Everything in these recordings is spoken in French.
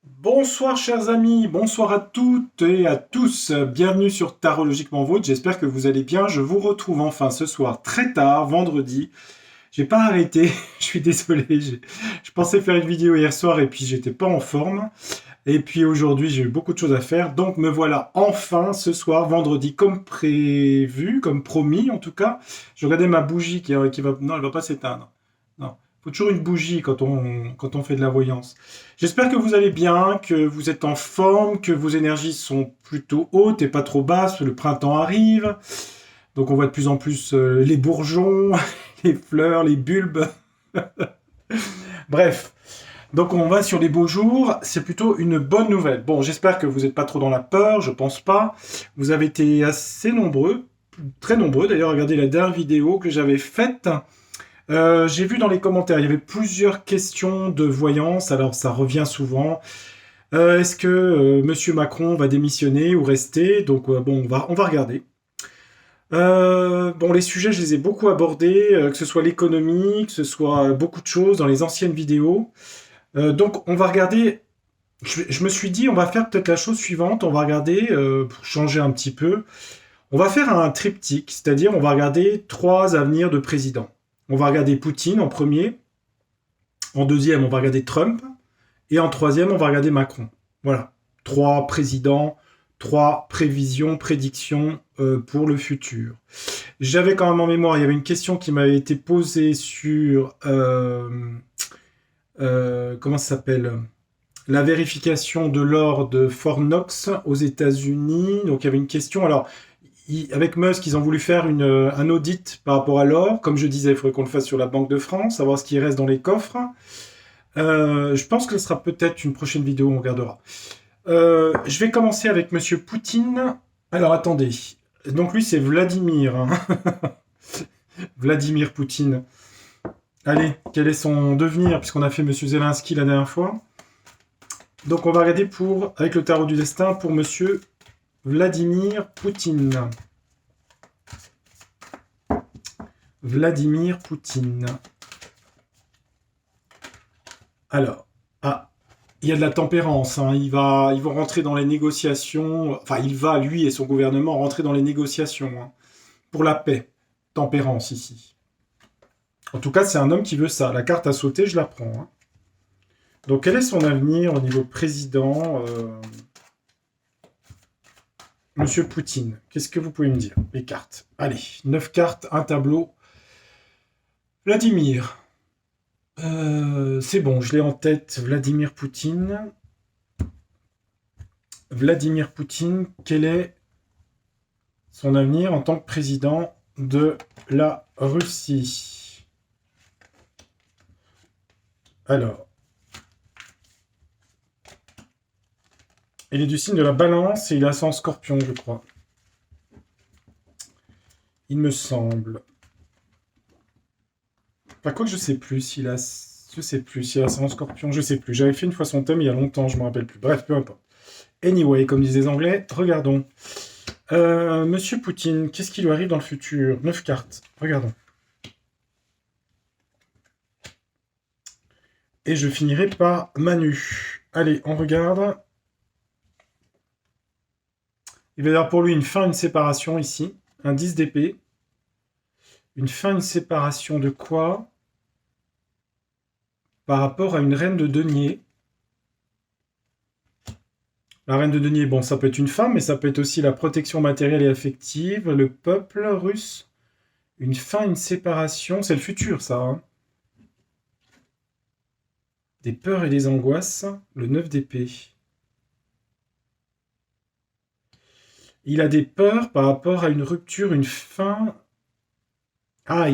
Bonsoir chers amis, bonsoir à toutes et à tous, bienvenue sur Tarologiquement Vôtre, j'espère que vous allez bien, je vous retrouve enfin ce soir très tard, vendredi, j'ai pas arrêté, je suis désolé, je pensais faire une vidéo hier soir et puis j'étais pas en forme, et puis aujourd'hui j'ai eu beaucoup de choses à faire, donc me voilà enfin ce soir, vendredi, comme prévu, comme promis en tout cas, je regardais ma bougie qui va... Non, elle va pas s'éteindre, non. Il faut toujours une bougie quand on fait de la voyance. J'espère que vous allez bien, que vous êtes en forme, que vos énergies sont plutôt hautes et pas trop basses. Le printemps arrive, donc on voit de plus en plus les bourgeons, les fleurs, les bulbes. Bref, donc on va sur les beaux jours. C'est plutôt une bonne nouvelle. Bon, j'espère que vous n'êtes pas trop dans la peur. Je pense pas. Vous avez été assez nombreux, très nombreux d'ailleurs. Regardez la dernière vidéo que j'avais faite. J'ai vu dans les commentaires, il y avait plusieurs questions de voyance. Alors ça revient souvent. Est-ce que Monsieur Macron va démissionner ou rester? Donc bon, on va regarder. Bon, les sujets, je les ai beaucoup abordés, que ce soit l'économie, que ce soit beaucoup de choses dans les anciennes vidéos. Donc on va regarder. Je me suis dit, on va faire peut-être la chose suivante. On va regarder, pour changer un petit peu. On va faire un triptyque, c'est-à-dire on va regarder trois avenirs de présidents. On va regarder Poutine en premier. En deuxième, on va regarder Trump. Et en troisième, on va regarder Macron. Voilà. Trois présidents, trois prévisions, prédictions pour le futur. J'avais quand même en mémoire, il y avait une question qui m'avait été posée sur... comment ça s'appelle, la vérification de l'or de Fort Knox aux États-Unis. Donc il y avait une question. Alors, avec Musk, ils ont voulu faire un audit par rapport à l'or. Comme je disais, il faudrait qu'on le fasse sur la Banque de France, savoir ce qui reste dans les coffres. Je pense que ce sera peut-être une prochaine vidéo, on regardera. Je vais commencer avec Monsieur Poutine. Alors attendez. Donc lui, c'est Vladimir. Hein. Vladimir Poutine. Allez, quel est son devenir, puisqu'on a fait Monsieur Zelensky la dernière fois. Donc on va regarder avec le tarot du destin pour Monsieur Vladimir Poutine. Vladimir Poutine. Alors, il y a de la tempérance. Hein. Ils vont rentrer dans les négociations. Enfin, il va, lui et son gouvernement, rentrer dans les négociations hein, pour la paix. Tempérance ici. En tout cas, c'est un homme qui veut ça. La carte à sauter, je la prends. Hein. Donc, quel est son avenir au niveau président Monsieur Poutine, qu'est-ce que vous pouvez me dire? Les cartes. Allez, 9 cartes, un tableau. Vladimir. C'est bon, je l'ai en tête. Vladimir Poutine. Vladimir Poutine, quel est son avenir en tant que président de la Russie? Alors, il est du signe de la balance et il a ça en scorpion, je crois. Il me semble. Enfin, quoi que je sais plus s'il a... Je sais plus s'il a ça en scorpion, je sais plus. J'avais fait une fois son thème il y a longtemps, je me rappelle plus. Bref, peu importe. Anyway, comme disent les Anglais, regardons. Monsieur Poutine, qu'est-ce qui lui arrive dans le futur? 9 cartes, regardons. Et je finirai par Manu. Allez, on regarde. Il va y avoir pour lui une fin, une séparation ici. Un 10 d'épée. Une fin, une séparation de quoi? Par rapport à une reine de denier. La reine de denier, bon, ça peut être une femme, mais ça peut être aussi la protection matérielle et affective, le peuple russe. Une fin, une séparation, c'est le futur, ça. Hein. Des peurs et des angoisses, le 9 d'épée. Il a des peurs par rapport à une rupture, une fin. Ah,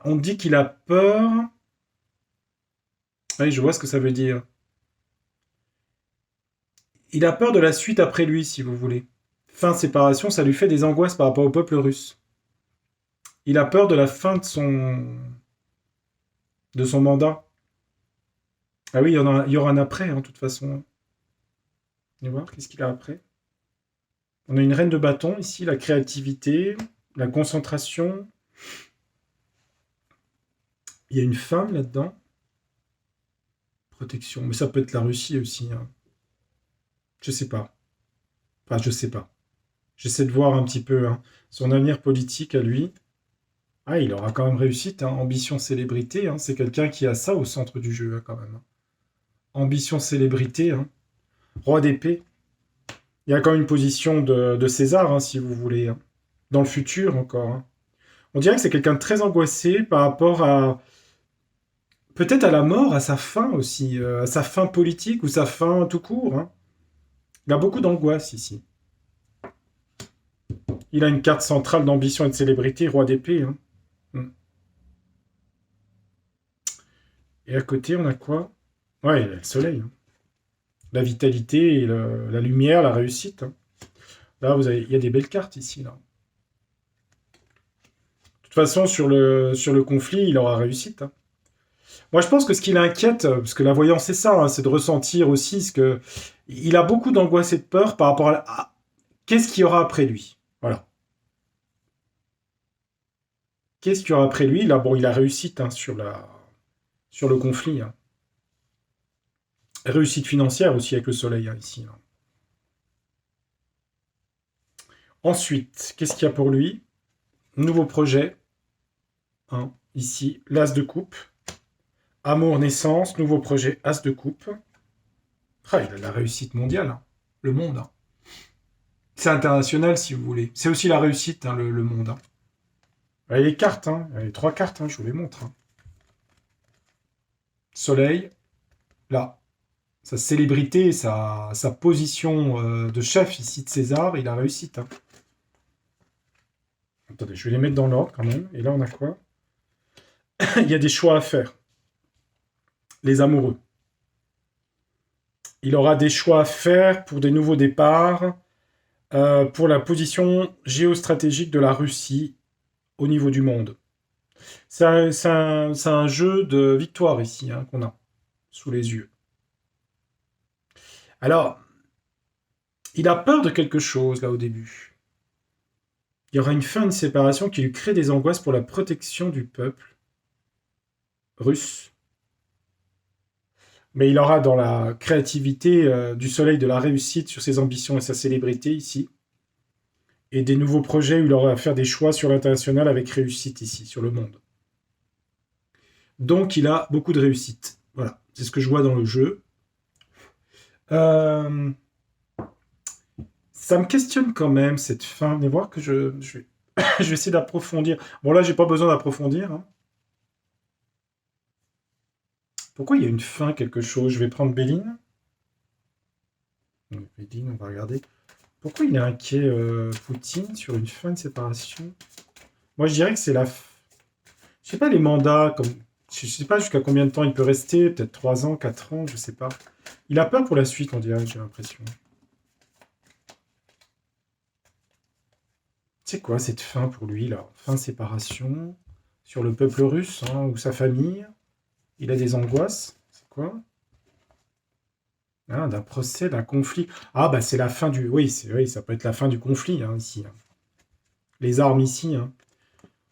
on dit qu'il a peur. Oui, je vois ce que ça veut dire. Il a peur de la suite après lui, si vous voulez. Fin séparation, ça lui fait des angoisses par rapport au peuple russe. Il a peur de la fin de son mandat. Ah oui, il y aura un après, hein, de toute façon. On va voir, qu'est-ce qu'il a après? On a une reine de bâton ici, la créativité, la concentration. Il y a une femme là-dedans. Protection, mais ça peut être la Russie aussi. Hein. Je sais pas. Enfin, je sais pas. J'essaie de voir un petit peu hein, son avenir politique à lui. Ah, il aura quand même réussite, hein. Ambition célébrité, hein. C'est quelqu'un qui a ça au centre du jeu, hein, quand même. Ambition célébrité, hein. Roi d'épée. Il y a quand même une position de César, hein, si vous voulez. Hein. Dans le futur encore. Hein. On dirait que c'est quelqu'un de très angoissé par rapport à... Peut-être à la mort, à sa fin aussi. À sa fin politique ou sa fin tout court. Hein. Il a beaucoup d'angoisse ici. Il a une carte centrale d'ambition et de célébrité, roi d'épée. Hein. Mm. Et à côté, on a quoi? Ouais, il y a le soleil. Hein. La vitalité, et la lumière, la réussite. Hein. Là, il y a des belles cartes ici. Là. De toute façon, sur le conflit, il aura réussite. Hein. Moi, je pense que ce qui l'inquiète, parce que la voyance, c'est ça, hein, c'est de ressentir aussi ce que... Il a beaucoup d'angoisse et de peur par rapport à qu'est-ce qu'il y aura après lui. Voilà. Qu'est-ce qu'il y aura après lui? Là, bon, il a réussite hein, sur le conflit. Hein. Réussite financière aussi avec le soleil hein, ici. Hein. Ensuite, qu'est-ce qu'il y a pour lui? Nouveau projet. Hein, ici, l'as de coupe. Amour, naissance, nouveau projet, as de coupe. Ah, il a la réussite mondiale. Hein. Le monde. Hein. C'est international si vous voulez. C'est aussi la réussite, hein, le monde. Hein. Et les cartes, hein. Les 3 cartes, hein, je vous les montre. Hein. Soleil, là. Sa célébrité, sa position de chef ici de César, il a réussi. Hein. Attendez, je vais les mettre dans l'ordre quand même. Et là, on a quoi? Il y a des choix à faire. Les amoureux. Il aura des choix à faire pour des nouveaux départs, pour la position géostratégique de la Russie au niveau du monde. C'est un jeu de victoire ici hein, qu'on a sous les yeux. Alors, il a peur de quelque chose là au début. Il y aura une fin de séparation qui lui crée des angoisses pour la protection du peuple russe. Mais il aura dans la créativité du soleil de la réussite sur ses ambitions et sa célébrité ici. Et des nouveaux projets où il aura à faire des choix sur l'international avec réussite ici, sur le monde. Donc il a beaucoup de réussite. Voilà, c'est ce que je vois dans le jeu. Ça me questionne quand même cette fin. Venez voir que je vais, je vais essayer d'approfondir. Bon là, j'ai pas besoin d'approfondir. Hein. Pourquoi il y a une fin quelque chose? Je vais prendre Béline. Béline, on va regarder. Pourquoi il est inquiet Poutine sur une fin de séparation? Moi, je dirais que c'est la... Je sais pas, les mandats, comme... Je sais pas jusqu'à combien de temps il peut rester, peut-être 3 ans, 4 ans, je sais pas. Il a peur pour la suite, on dirait, j'ai l'impression. C'est quoi cette fin pour lui, là? Fin de séparation, sur le peuple russe, hein, ou sa famille. Il a des angoisses. C'est quoi? Ah, d'un procès, d'un conflit. Ah, bah c'est la fin du... Oui, ça peut être la fin du conflit, hein, ici. Hein. Les armes ici, hein.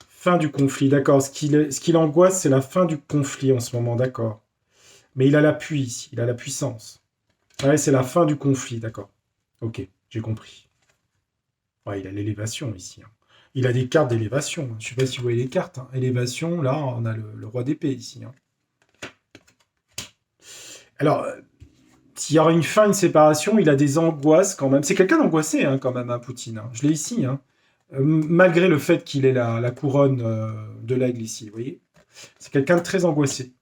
Fin du conflit, d'accord. Ce qui l'angoisse, c'est la fin du conflit en ce moment, d'accord. Mais il a l'appui ici, il a la puissance. Ouais, c'est la fin du conflit, d'accord. Ok, j'ai compris. Ouais, il a l'élévation ici. Hein. Il a des cartes d'élévation. Hein. Je ne sais pas si vous voyez les cartes. Hein. Élévation, là, on a le roi d'épée ici. Hein. Alors, s'il y aura une fin, une séparation, il a des angoisses quand même. C'est quelqu'un d'angoissé hein, quand même, hein, Poutine. Hein. Je l'ai ici. Hein. Malgré le fait qu'il ait la couronne de l'aigle ici, vous voyez. C'est quelqu'un de très angoissé.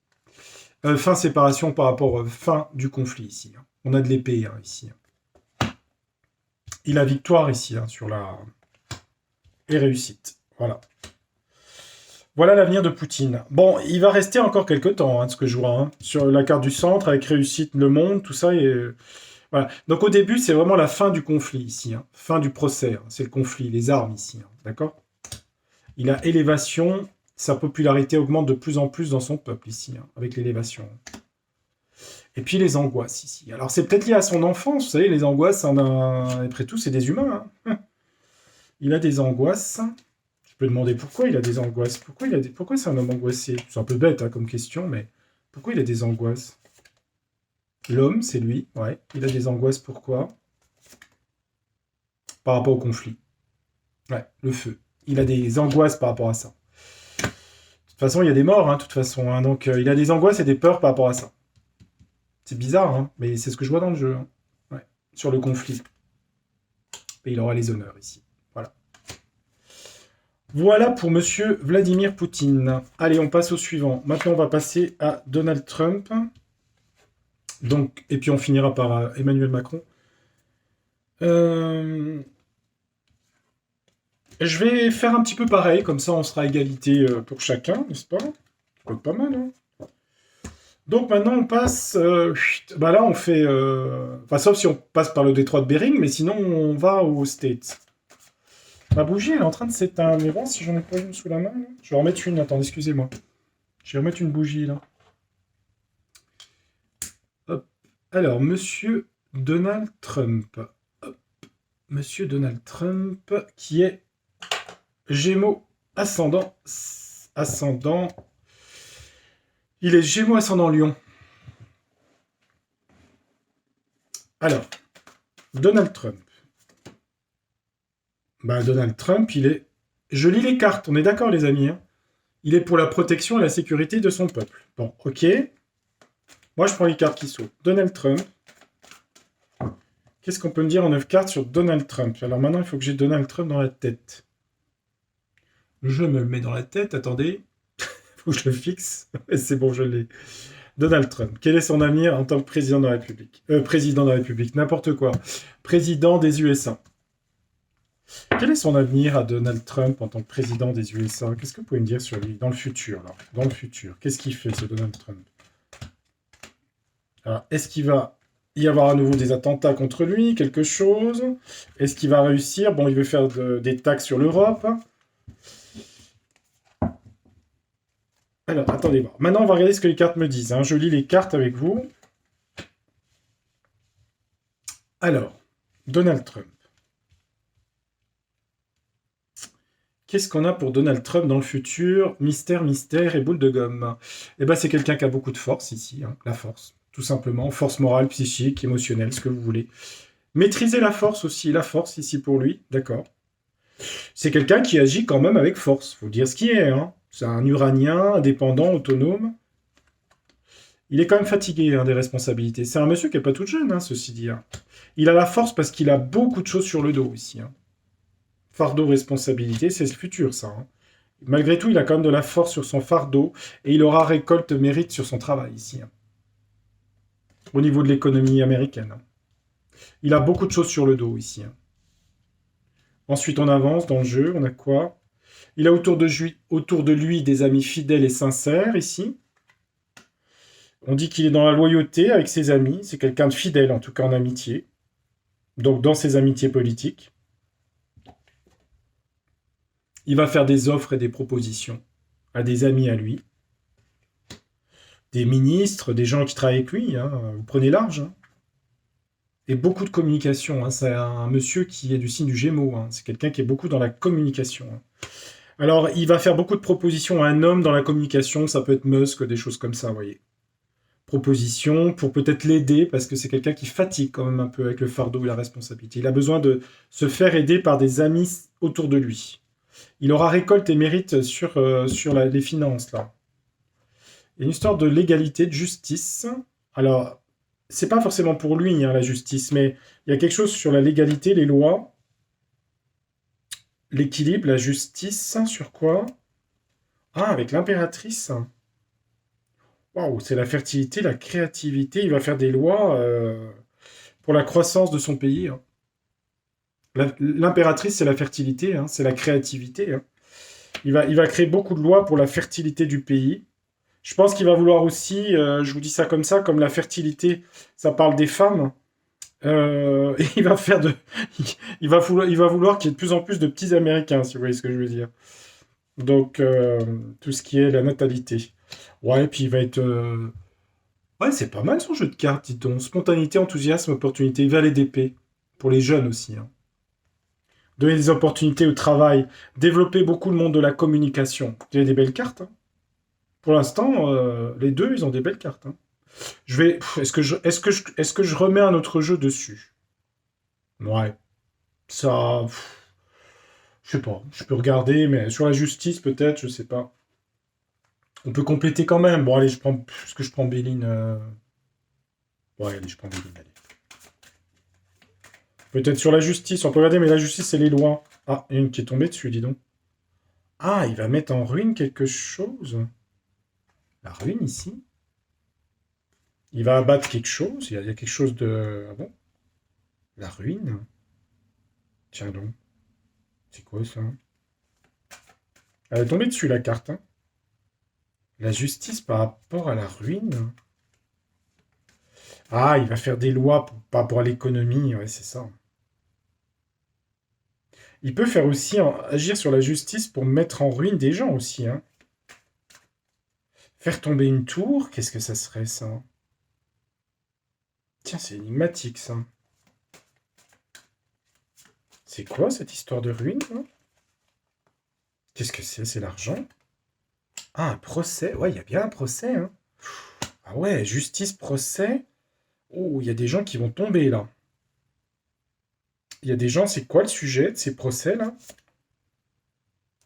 Fin séparation par rapport fin du conflit ici. Hein. On a de l'épée hein, ici. Il a victoire ici hein, sur la... Et réussite. Voilà. Voilà l'avenir de Poutine. Bon, il va rester encore quelques temps, hein, de ce que je vois. Hein, sur la carte du centre, avec réussite, le monde, tout ça. Et, voilà. Donc au début, c'est vraiment la fin du conflit ici. Hein, fin du procès. Hein, c'est le conflit, les armes ici. Hein, d'accord? Il a élévation. Sa popularité augmente de plus en plus dans son peuple ici, hein, avec l'élévation. Et puis les angoisses ici. Alors c'est peut-être lié à son enfance, vous savez, les angoisses, après tout, c'est des humains. Hein. Il a des angoisses. Je peux demander pourquoi il a des angoisses. Pourquoi c'est un homme angoissé? C'est un peu bête hein, comme question, mais pourquoi il a des angoisses? L'homme, c'est lui, ouais. Il a des angoisses, pourquoi? Par rapport au conflit. Ouais, le feu. Il a des angoisses par rapport à ça. De toute façon, il y a des morts, de toute façon. Donc, il a des angoisses et des peurs par rapport à ça. C'est bizarre, mais c'est ce que je vois dans le jeu. Ouais. Sur le conflit. Et il aura les honneurs ici. Voilà. Voilà pour monsieur Vladimir Poutine. Allez, on passe au suivant. Maintenant, on va passer à Donald Trump. Donc, et puis on finira par Emmanuel Macron. Je vais faire un petit peu pareil, comme ça on sera à égalité pour chacun, n'est-ce pas? C'est pas mal, hein? Donc maintenant on passe... là on fait... Enfin sauf si on passe par le détroit de Bering, mais sinon on va aux States. Ma bougie elle est en train de s'éteindre, mais bon si j'en ai pas une sous la main, là. Je vais en remettre une, attendez, excusez-moi. Je vais remettre une bougie là. Hop. Alors, monsieur Donald Trump. Hop. Monsieur Donald Trump qui est Gémeaux ascendant. Ascendant. Il est Gémeaux ascendant Lion. Alors, Donald Trump. Donald Trump, il est... Je lis les cartes, on est d'accord les amis. Il est pour la protection et la sécurité de son peuple. Bon, ok. Moi, je prends les cartes qui sautent. Donald Trump. Qu'est-ce qu'on peut me dire en 9 cartes sur Donald Trump? Alors maintenant, il faut que j'ai Donald Trump dans la tête. Je me le mets dans la tête, attendez. Faut que je le fixe. C'est bon, je l'ai. Donald Trump. Quel est son avenir en tant que président de la République? Président de la République, n'importe quoi. Président des USA. Quel est son avenir à Donald Trump en tant que président des USA? Qu'est-ce que vous pouvez me dire sur lui dans le futur, là? Dans le futur, qu'est-ce qu'il fait, ce Donald Trump? Alors, est-ce qu'il va y avoir à nouveau des attentats contre lui, quelque chose? Est-ce qu'il va réussir? Bon, il veut faire des taxes sur l'Europe. Alors, attendez voir. Maintenant, on va regarder ce que les cartes me disent. Je lis les cartes avec vous. Alors, Donald Trump. Qu'est-ce qu'on a pour Donald Trump dans le futur? Mystère, mystère et boule de gomme. Eh bien, c'est quelqu'un qui a beaucoup de force ici. La force, tout simplement. Force morale, psychique, émotionnelle, ce que vous voulez. Maîtriser la force aussi. La force ici pour lui, d'accord. C'est quelqu'un qui agit quand même avec force. Faut dire ce qui est. C'est un Uranien, indépendant, autonome. Il est quand même fatigué des responsabilités. C'est un monsieur qui n'est pas tout jeune, ceci dit. Il a la force parce qu'il a beaucoup de choses sur le dos ici. Fardeau, responsabilité, c'est le futur, ça. Malgré tout, il a quand même de la force sur son fardeau et il aura récolte mérite sur son travail ici. Au niveau de l'économie américaine. Il a beaucoup de choses sur le dos ici. Ensuite, on avance dans le jeu. On a quoi? Il a autour de lui des amis fidèles et sincères ici. On dit qu'il est dans la loyauté avec ses amis. C'est quelqu'un de fidèle, en tout cas en amitié. Donc, dans ses amitiés politiques. Il va faire des offres et des propositions à des amis à lui. Des ministres, des gens qui travaillent avec lui. Vous prenez large. Et beaucoup de communication. C'est un monsieur qui est du signe du Gémeaux. C'est quelqu'un qui est beaucoup dans la communication. Alors, il va faire beaucoup de propositions à un homme dans la communication. Ça peut être Musk, des choses comme ça, vous voyez. Propositions pour peut-être l'aider, parce que c'est quelqu'un qui fatigue quand même un peu avec le fardeau et la responsabilité. Il a besoin de se faire aider par des amis autour de lui. Il aura récolte et mérite sur les finances, là. Il y a une histoire de légalité, de justice. Alors, c'est pas forcément pour lui, la justice, mais il y a quelque chose sur la légalité, les lois, l'équilibre, la justice, sur quoi? Avec l'impératrice. Waouh, c'est la fertilité, la créativité. Il va faire des lois pour la croissance de son pays. L'impératrice, c'est la fertilité, c'est la créativité. Il va créer beaucoup de lois pour la fertilité du pays. Je pense qu'il va vouloir aussi, je vous dis ça comme ça, comme la fertilité, ça parle des femmes. Et il va faire il va vouloir qu'il y ait de plus en plus de petits Américains, si vous voyez ce que je veux dire. Donc, tout ce qui est la natalité. Ouais, et puis il va être... Ouais, c'est pas mal son jeu de cartes, dis donc. Spontanéité, enthousiasme, opportunité, valet d'épée. Pour les jeunes aussi. Donner des opportunités au travail. Développer beaucoup le monde de la communication. Il y a des belles cartes. Pour l'instant, les deux, ils ont des belles cartes. Je vais... Est-ce que je remets un autre jeu dessus? Ouais. Ça... Je sais pas. Je peux regarder, mais sur la justice, peut-être, je sais pas. On peut compléter quand même. Bon, allez, je prends... Est-ce que je prends Béline Ouais, allez, je prends Béline, allez. Peut-être sur la justice, on peut regarder, mais la justice, elle est loin. Ah, il y a une qui est tombée dessus, dis donc. Ah, il va mettre en ruine quelque chose. La ruine, ici? Il va abattre quelque chose. Il y a quelque chose de... Ah bon? La ruine? Tiens donc. C'est quoi, ça? Elle est tombée dessus, la carte, hein. La justice par rapport à la ruine? Ah, il va faire des lois par rapport à l'économie. Ouais, c'est ça. Il peut faire aussi agir sur la justice pour mettre en ruine des gens aussi, hein. Faire tomber une tour, qu'est-ce que ça serait, ça? Tiens, c'est énigmatique, ça. C'est quoi, cette histoire de ruine, là? Qu'est-ce que c'est? C'est l'argent? Ah, un procès? Ouais, il y a bien un procès, hein. Ah ouais, justice, procès. Oh, il y a des gens qui vont tomber, là. Il y a des gens, c'est quoi le sujet de ces procès-là?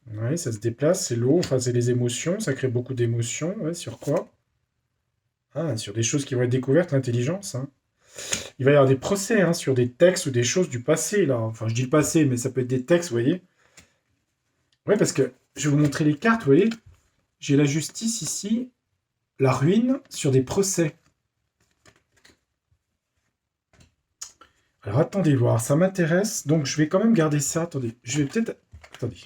Ouais, ça se déplace, c'est l'eau, enfin, c'est les émotions, ça crée beaucoup d'émotions. Ouais, sur quoi? Ah, sur des choses qui vont être découvertes, l'intelligence, hein. Il va y avoir des procès, hein, sur des textes ou des choses du passé, là. Enfin, je dis le passé, mais ça peut être des textes, vous voyez. Ouais, parce que je vais vous montrer les cartes, vous voyez. J'ai la justice ici, la ruine sur des procès. Alors attendez voir, ça m'intéresse, donc je vais quand même garder ça. Attendez, je vais peut-être... Attendez.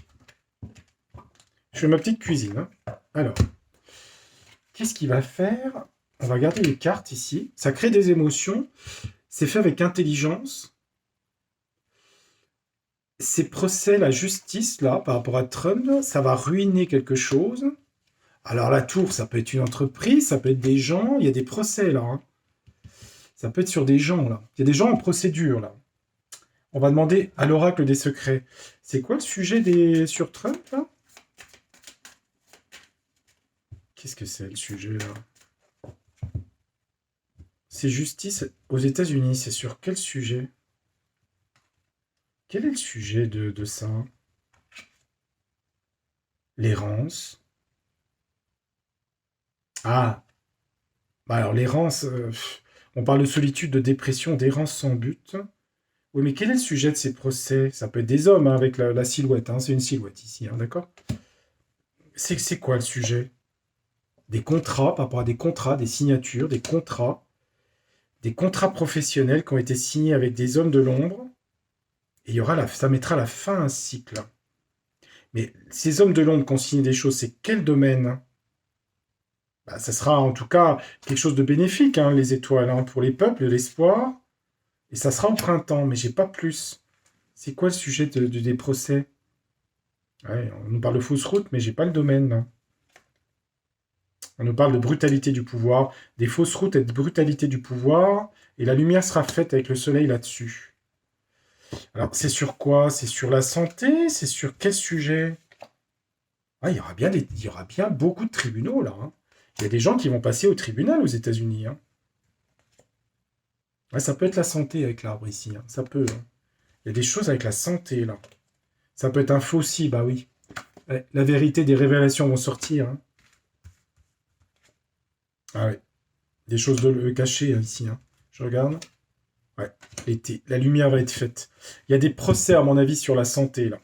Je fais ma petite cuisine, hein. Alors, qu'est-ce qu'il va faire? On va garder les cartes ici. Ça crée des émotions. C'est fait avec intelligence. Ces procès, la justice, là, par rapport à Trump, ça va ruiner quelque chose. Alors la tour, ça peut être une entreprise, ça peut être des gens. Il y a des procès, là, hein. Ça peut être sur des gens, là. Il y a des gens en procédure, là. On va demander à l'oracle des secrets. C'est quoi le sujet sur Trump, là? Qu'est-ce que c'est, le sujet, là? C'est justice aux États-Unis. C'est sur quel sujet? Quel est le sujet de ça? L'errance. Ah, bah alors l'errance, on parle de solitude, de dépression, d'errance sans but. Oui, mais quel est le sujet de ces procès? Ça peut être des hommes, hein, avec la silhouette, hein, c'est une silhouette ici, hein, d'accord? C'est quoi le sujet? Des contrats, par rapport à des contrats, des signatures, des contrats professionnels qui ont été signés avec des hommes de l'ombre, et il y aura ça mettra la fin à un cycle. Mais ces hommes de l'ombre qui ont signé des choses, c'est quel domaine? Bah, ça sera en tout cas quelque chose de bénéfique, hein, les étoiles, hein, pour les peuples, l'espoir. Et ça sera au printemps, mais j'ai pas plus. C'est quoi le sujet des procès? Ouais, on nous parle de fausse route, mais j'ai pas le domaine, là. On nous parle de brutalité du pouvoir, des fausses routes et de brutalité du pouvoir, et la lumière sera faite avec le soleil là-dessus. Alors, c'est sur quoi? C'est sur la santé? C'est sur quel sujet? Ah, il y aura bien beaucoup de tribunaux, là, hein. Il y a des gens qui vont passer au tribunal aux États-Unis, hein. Ouais, ça peut être la santé avec l'arbre ici, hein. Ça peut, hein. Il y a des choses avec la santé, là. Ça peut être un faux si, bah oui. Ouais, la vérité des révélations vont sortir, hein. Ah ouais. Des choses cachées, hein, ici, hein. Je regarde. Ouais. La lumière va être faite. Il y a des procès, à mon avis, sur la santé, là.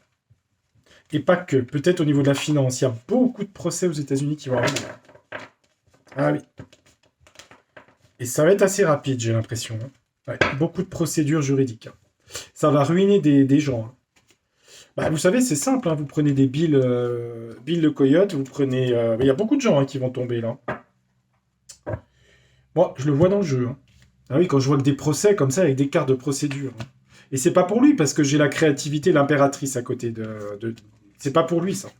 Et pas que. Peut-être au niveau de la finance. Il y a beaucoup de procès aux États-Unis qui vont arriver. Ah oui. Et ça va être assez rapide, j'ai l'impression, hein. Ouais. Beaucoup de procédures juridiques, hein. Ça va ruiner des gens, hein. Bah, vous savez, c'est simple, hein. Vous prenez des billes de coyote, vous prenez... Il y a beaucoup de gens, hein, qui vont tomber, là. Moi, je le vois dans le jeu, hein. Ah oui, quand je vois que des procès comme ça, avec des cartes de procédure, hein. Et c'est pas pour lui, parce que j'ai la créativité, l'impératrice à côté C'est pas pour lui, ça.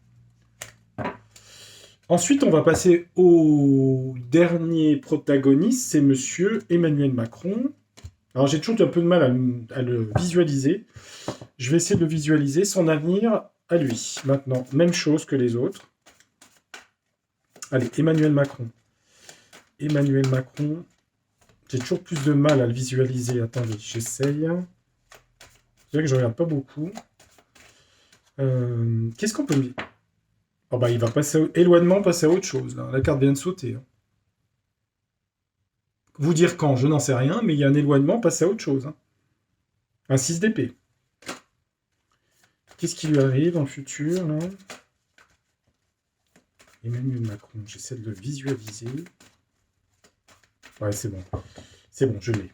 Ensuite, on va passer au dernier protagoniste, c'est monsieur Emmanuel Macron. Alors, j'ai toujours un peu de mal à le visualiser. Je vais essayer de le visualiser. Son avenir à lui. Maintenant, même chose que les autres. Allez, Emmanuel Macron. Emmanuel Macron. J'ai toujours plus de mal à le visualiser. Attendez, j'essaye. C'est vrai que je regarde pas beaucoup. Qu'est-ce qu'on peut me dire? Oh bah, il va passer éloignement, passer à autre chose. Là. La carte vient de sauter. Hein. Vous dire quand, je n'en sais rien, mais il y a un éloignement, passer à autre chose. Hein. Un 6 d'épée. Qu'est-ce qui lui arrive dans le futur, là? Emmanuel Macron, j'essaie de le visualiser. Ouais, c'est bon. C'est bon, je l'ai.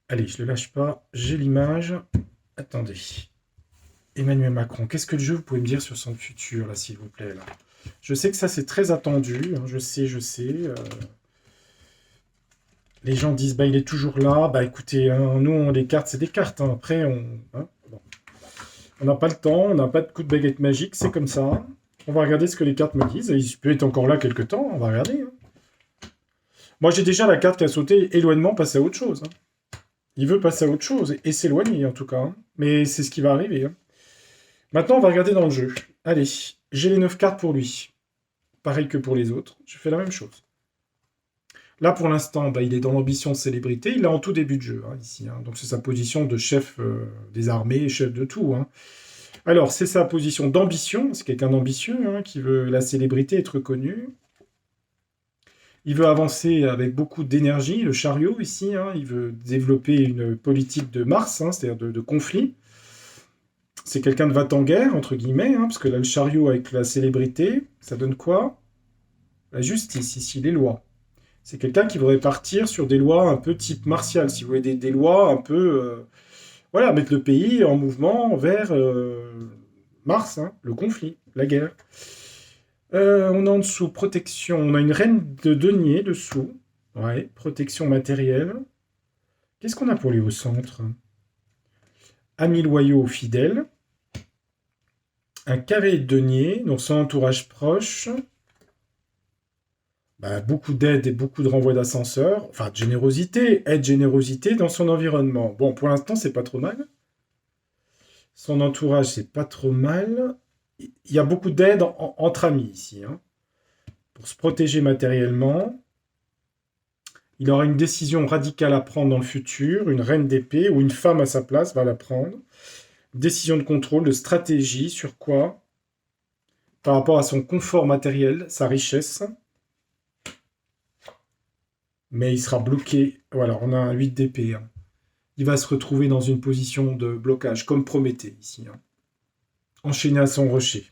Allez, je ne le lâche pas. J'ai l'image. Attendez. Emmanuel Macron, qu'est-ce que le jeu, vous pouvez me dire sur son futur, là, s'il vous plaît, là? Je sais que ça, c'est très attendu. Hein, je sais. Les gens disent, bah, il est toujours là. Bah, écoutez, hein, nous, les cartes, c'est des cartes. Hein. Après, bon. On n'a pas le temps, on n'a pas de coup de baguette magique, c'est comme ça. On va regarder ce que les cartes me disent. Il peut être encore là quelque temps, on va regarder. Hein. Moi, j'ai déjà la carte qui a sauté, éloignement, passer à autre chose. Hein. Il veut passer à autre chose, et s'éloigner en tout cas. Hein. Mais c'est ce qui va arriver. Hein. Maintenant, on va regarder dans le jeu. Allez, j'ai les 9 cartes pour lui. Pareil que pour les autres, je fais la même chose. Là, pour l'instant, bah, il est dans l'ambition de célébrité. Il est en tout début de jeu, hein, ici. Hein. Donc, c'est sa position de chef des armées, chef de tout. Hein. Alors, c'est sa position d'ambition. C'est quelqu'un d'ambitieux hein, qui veut la célébrité, être connu. Il veut avancer avec beaucoup d'énergie, le chariot ici. Hein. Il veut développer une politique de Mars, hein, c'est-à-dire de conflit. C'est quelqu'un de va-t-en-guerre, entre guillemets, hein, parce que là, le chariot avec la célébrité, ça donne quoi? La justice, ici, les lois. C'est quelqu'un qui voudrait partir sur des lois un peu type martial, si vous voulez, des lois un peu... voilà, mettre le pays en mouvement vers Mars, hein, le conflit, la guerre. On a en dessous protection, on a une reine de denier dessous. Ouais, protection matérielle. Qu'est-ce qu'on a pour lui au centre? Amis loyaux fidèles. Un carré de denier, donc son entourage proche. Bah, beaucoup d'aide et beaucoup de renvoi d'ascenseur. Enfin, de générosité, aide, générosité dans son environnement. Bon, pour l'instant, c'est pas trop mal. Son entourage, c'est pas trop mal. Il y a beaucoup d'aide entre amis ici. Hein, pour se protéger matériellement. Il aura une décision radicale à prendre dans le futur. Une reine d'épée ou une femme à sa place va la prendre. Décision de contrôle, de stratégie sur quoi? Par rapport à son confort matériel, sa richesse. Mais il sera bloqué. Voilà, on a un 8 d'épée. Hein. Il va se retrouver dans une position de blocage, comme Prométhée ici. Hein. Enchaîné à son rocher.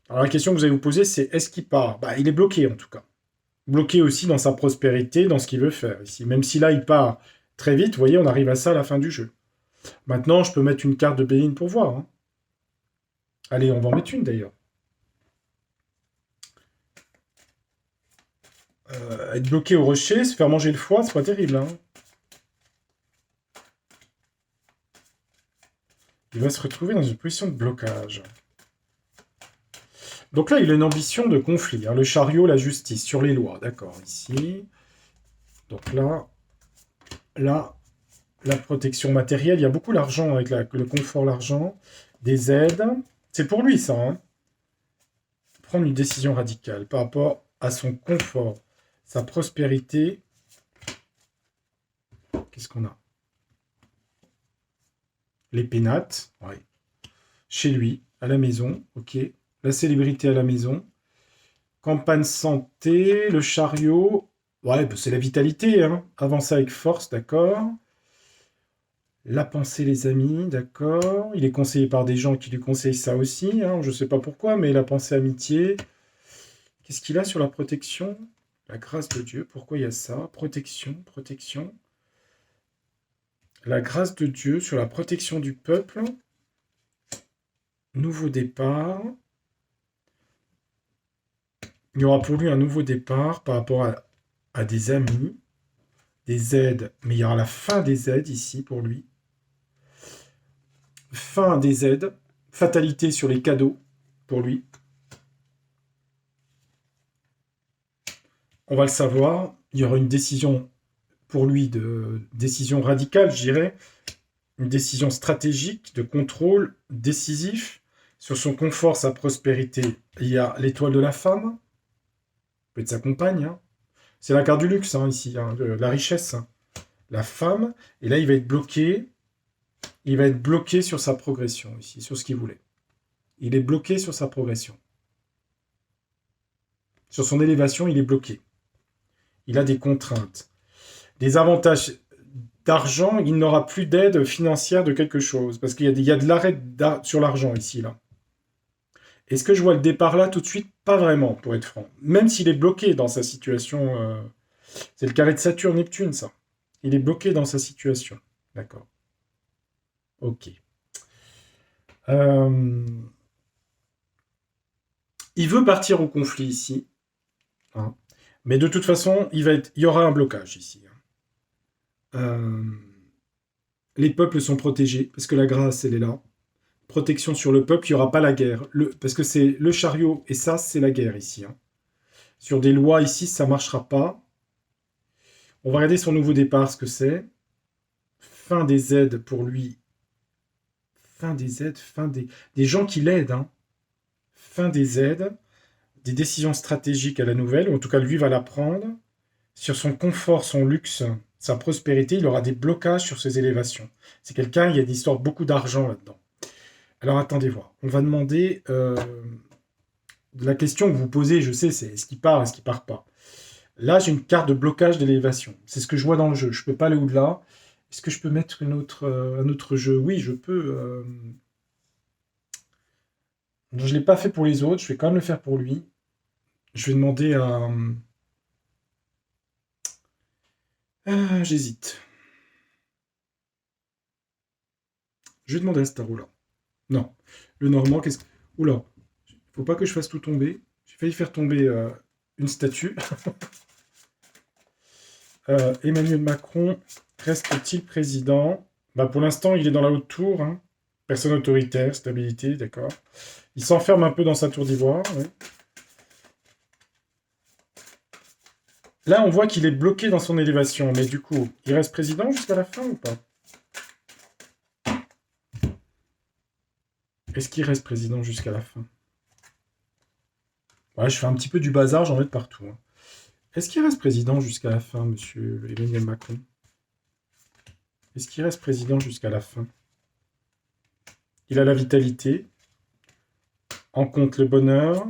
Alors la question que vous allez vous poser, c'est est-ce qu'il part? Bah, il est bloqué en tout cas. Bloqué aussi dans sa prospérité, dans ce qu'il veut faire ici. Même si là, il part très vite, vous voyez, on arrive à ça à la fin du jeu. Maintenant, je peux mettre une carte de Béline pour voir. Hein. Allez, on va en mettre une d'ailleurs. Être bloqué au rocher, se faire manger le foie, c'est pas terrible. Hein. Il va se retrouver dans une position de blocage. Donc là, il a une ambition de conflit. Hein. Le chariot, la justice, sur les lois. D'accord, ici. Donc là, la protection matérielle. Il y a beaucoup d'argent avec le confort, l'argent. Des aides. C'est pour lui, ça. Hein. Prendre une décision radicale par rapport à son confort, sa prospérité. Qu'est-ce qu'on a? Les pénates. Ouais. Chez lui, à la maison. Ok. La célébrité à la maison. Campagne santé, le chariot. Ouais, c'est la vitalité. Hein. Avancer avec force, d'accord. La pensée, les amis, d'accord. Il est conseillé par des gens qui lui conseillent ça aussi. Hein. Je ne sais pas pourquoi, mais la pensée amitié. Qu'est-ce qu'il a sur la protection? La grâce de Dieu. Pourquoi il y a ça? Protection, protection. La grâce de Dieu sur la protection du peuple. Nouveau départ. Il y aura pour lui un nouveau départ par rapport à des amis, des aides, mais il y aura la fin des aides ici pour lui. Fin des aides, fatalité sur les cadeaux pour lui. On va le savoir, il y aura une décision pour lui, décision radicale, je dirais, une décision stratégique, de contrôle décisif sur son confort, sa prospérité. Il y a l'étoile de la femme, peut être sa compagne, hein. C'est la carte du luxe, hein, ici, hein, de la richesse. Hein. La femme, et là, il va être bloqué. Il va être bloqué sur sa progression, ici, sur ce qu'il voulait. Il est bloqué sur sa progression. Sur son élévation, il est bloqué. Il a des contraintes. Des avantages d'argent, il n'aura plus d'aide financière de quelque chose. Parce qu'il y a de l'arrêt sur l'argent ici, là. Est-ce que je vois le départ là tout de suite? Pas vraiment, pour être franc. Même s'il est bloqué dans sa situation. C'est le carré de Saturne-Neptune, ça. Il est bloqué dans sa situation. D'accord. Ok. Il veut partir au conflit ici. Hein. Mais de toute façon, il y aura un blocage ici. Les peuples sont protégés, parce que la grâce, elle est là. Protection sur le peuple, il n'y aura pas la guerre. Parce que c'est le chariot, et ça, c'est la guerre ici. Hein. Sur des lois ici, ça ne marchera pas. On va regarder son nouveau départ, ce que c'est. Fin des aides pour lui. Fin des aides, des gens qui l'aident. Hein. Fin des aides, des décisions stratégiques à la nouvelle, ou en tout cas, lui va la prendre. Sur son confort, son luxe, sa prospérité, il aura des blocages sur ses élévations. C'est quelqu'un, il y a des histoires, beaucoup d'argent là-dedans. Alors attendez voir. On va demander la question que vous posez, je sais, c'est est-ce qu'il part, est-ce qu'il part pas. Là, j'ai une carte de blocage d'élévation. C'est ce que je vois dans le jeu. Je ne peux pas aller au-delà. Est-ce que je peux mettre un autre jeu? Oui, je peux. Je ne l'ai pas fait pour les autres. Je vais quand même le faire pour lui. Je vais demander à... j'hésite. Je vais demander à ce tarot-là. Non. Le Normand, qu'est-ce que... Oula. Faut pas que je fasse tout tomber. J'ai failli faire tomber une statue. Emmanuel Macron reste-t-il président? Bah, pour l'instant, il est dans la haute tour. Hein. Personne autoritaire, stabilité, d'accord. Il s'enferme un peu dans sa tour d'ivoire. Ouais. Là, on voit qu'il est bloqué dans son élévation. Mais du coup, il reste président jusqu'à la fin ou pas? Est-ce qu'il reste président jusqu'à la fin? Ouais, je fais un petit peu du bazar, j'en mets de partout. Hein. Est-ce qu'il reste président jusqu'à la fin, monsieur Emmanuel Macron? Est-ce qu'il reste président jusqu'à la fin? Il a la vitalité, en compte le bonheur,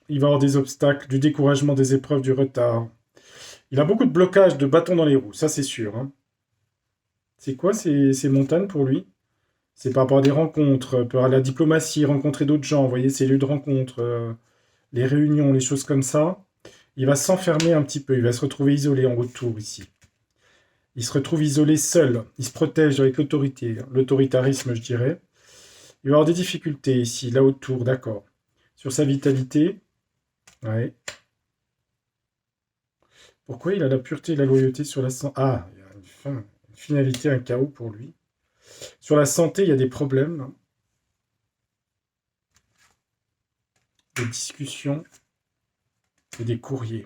il va avoir des obstacles, du découragement, des épreuves, du retard. Il a beaucoup de blocages, de bâtons dans les roues, ça c'est sûr. Hein. C'est quoi ces montagnes pour lui? C'est par rapport à des rencontres, par la diplomatie, rencontrer d'autres gens, vous voyez, ces lieux de rencontre, les réunions, les choses comme ça. Il va s'enfermer un petit peu, il va se retrouver isolé en haute tour ici. Il se retrouve isolé seul, il se protège avec l'autorité, l'autoritarisme je dirais. Il va avoir des difficultés ici, là autour, d'accord. Sur sa vitalité, ouais. Pourquoi il a la pureté et la loyauté sur la santé? Ah, il y a une finalité, un chaos pour lui. Sur la santé, il y a des problèmes. Hein. Des discussions et des courriers.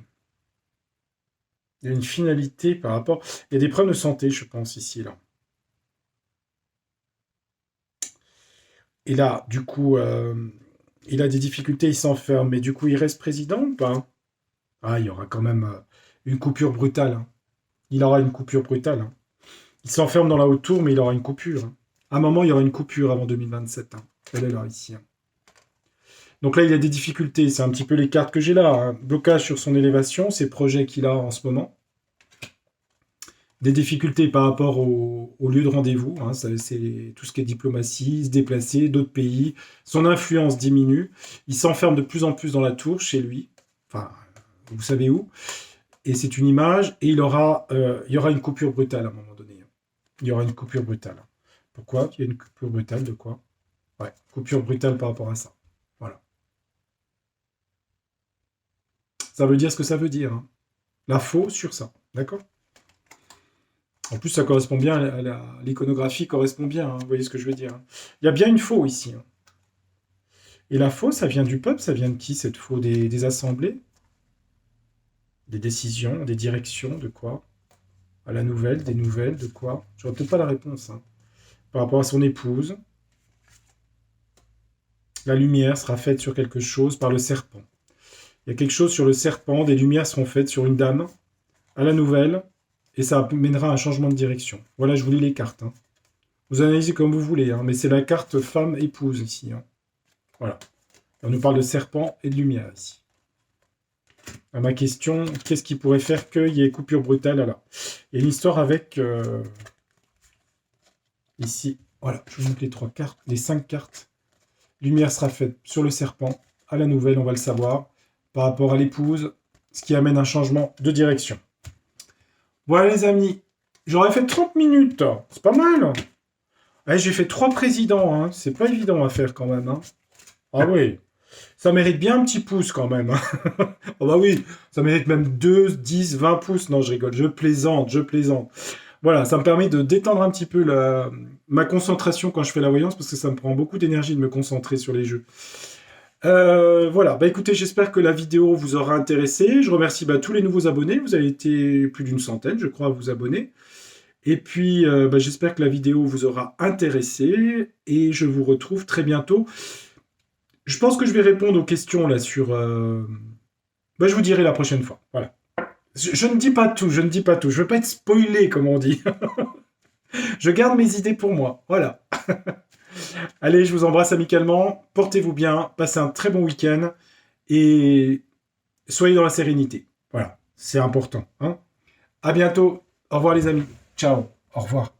Il y a une finalité par rapport... Il y a des problèmes de santé, je pense, ici, là. Et là, du coup, il a des difficultés, il s'enferme. Mais du coup, il reste président ou pas? Ah, il y aura quand même une coupure brutale. Hein. Il aura une coupure brutale. Hein. Il s'enferme dans la haute tour, mais il aura une coupure. Hein. À un moment, il y aura une coupure avant 2027. Hein. Elle est là, ici. Hein. Donc là, il y a des difficultés. C'est un petit peu les cartes que j'ai là. Hein. Blocage sur son élévation, ces projets qu'il a en ce moment. Des difficultés par rapport au lieu de rendez-vous. Hein. C'est tout ce qui est diplomatie, se déplacer, d'autres pays. Son influence diminue. Il s'enferme de plus en plus dans la tour, chez lui. Enfin, vous savez où. Et c'est une image. Et il y aura une coupure brutale à un moment donné. Il y aura une coupure brutale. Pourquoi? Il y a une coupure brutale de quoi? Ouais, coupure brutale par rapport à ça. Voilà. Ça veut dire ce que ça veut dire. Hein. La faux sur ça. D'accord? En plus, ça correspond bien l'iconographie correspond bien. Hein, vous voyez ce que je veux dire? Hein. Il y a bien une faux ici. Hein. Et la faux, ça vient du peuple, ça vient de qui cette faux? Des assemblées? Des décisions, des directions, de quoi? À la nouvelle, des nouvelles, de quoi? Je n'aurai peut-être pas la réponse. Hein. Par rapport à son épouse. La lumière sera faite sur quelque chose par le serpent. Il y a quelque chose sur le serpent, des lumières seront faites sur une dame à la nouvelle, et ça mènera à un changement de direction. Voilà, je vous lis les cartes. Hein. Vous analysez comme vous voulez, hein, mais c'est la carte femme-épouse ici. Hein. Voilà. On nous parle de serpent et de lumière ici. À ma question, qu'est-ce qui pourrait faire qu'il y ait coupure brutale? Alors, il y a une histoire avec... ici, voilà, je vous montre les 3 cartes, les 5 cartes. Lumière sera faite sur le serpent. À la nouvelle, on va le savoir. Par rapport à l'épouse, ce qui amène un changement de direction. Voilà les amis, j'aurais fait 30 minutes. C'est pas mal. Ouais, j'ai fait 3 présidents, hein. C'est pas évident à faire quand même. Hein. Ah oui, ça mérite bien un petit pouce quand même. Hein. Oh bah oui, ça mérite même 2, 10, 20 pouces. Non, je rigole, je plaisante, je plaisante. Voilà, ça me permet de détendre un petit peu ma concentration quand je fais la voyance, parce que ça me prend beaucoup d'énergie de me concentrer sur les jeux. Voilà, bah écoutez, j'espère que la vidéo vous aura intéressé. Je remercie tous les nouveaux abonnés. Vous avez été plus d'une centaine, je crois, à vous abonner. Et puis, j'espère que la vidéo vous aura intéressé. Et je vous retrouve très bientôt. Je pense que je vais répondre aux questions là sur... je vous dirai la prochaine fois. Voilà. Je ne dis pas tout, je ne dis pas tout. Je veux pas être spoilé, comme on dit. Je garde mes idées pour moi. Voilà. Allez, je vous embrasse amicalement. Portez-vous bien. Passez un très bon week-end. Et soyez dans la sérénité. Voilà. C'est important. Hein. À bientôt. Au revoir les amis. Ciao. Au revoir.